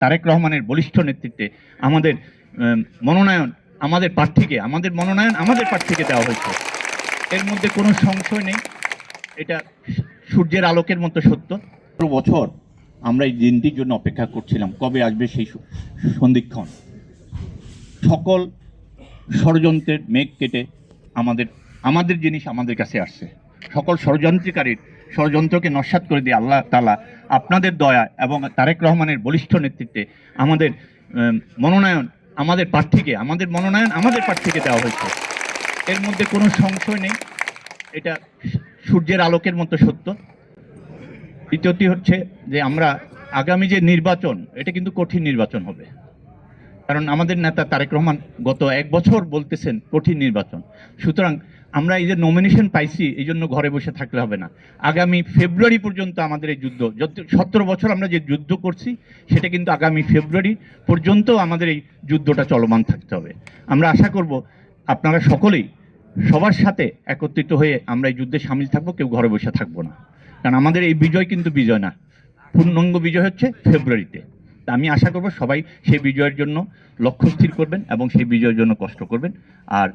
তারেক রহমানের বলিষ্ঠ নেতৃত্বে আমাদের মনোনয়ন আমাদের প্রার্থীকে দেওয়া হয়েছে। এর মধ্যে কোনো সংশয় নেই, এটা সূর্যের আলোকের মতো সত্য। পুরো বছর আমরা এই দিনটির জন্য অপেক্ষা করছিলাম, কবে আসবে সেই সন্ধিক্ষণ। সকল ষড়যন্ত্রের মেঘ কেটে আমাদের জিনিস আমাদের কাছে আসছে। সকল ষড়যন্ত্রকে নস্যাৎ করে দিয়ে আল্লাহ তাআলা আপনাদের দয়া এবং তারেক রহমানের বলিষ্ঠ নেতৃত্বে আমাদের মনোনয়ন আমাদের প্রার্থীকে দেওয়া হয়েছে। এর মধ্যে কোনো সংশয় নেই, এটা সূর্যের আলোকের মতো সত্য। দ্বিতীয়টি হচ্ছে যে আমরা আগামী যে নির্বাচন, এটা কিন্তু কঠিন নির্বাচন হবে, কারণ আমাদের নেতা তারেক রহমান গত 1 বছর বলতেছেন কঠিন নির্বাচন। সুতরাং আমরা এই যে নমিনেশন পাইছি, এই জন্য ঘরে বসে থাকলে হবে না। আগামী ফেব্রুয়ারি পর্যন্ত আমাদের এই যুদ্ধ, 17 বছর আমরা যে যুদ্ধ করছি, সেটা কিন্তু আগামী ফেব্রুয়ারি পর্যন্ত আমাদের এই যুদ্ধটা চলমান থাকতে হবে। আমরা আশা করব আপনারা সকলেই সবার সাথে একত্রিত হয়ে আমরা এই যুদ্ধে সামিল থাকবো, কেউ ঘরে বসে থাকবো না। কারণ আমাদের এই বিজয় কিন্তু বিজয় না, পূর্ণাঙ্গ বিজয় হচ্ছে ফেব্রুয়ারিতে। তা আমি আশা করব সবাই সেই বিজয়ের জন্য লক্ষ্য স্থির করবেন এবং সেই বিজয়ের জন্য কষ্ট করবেন। আর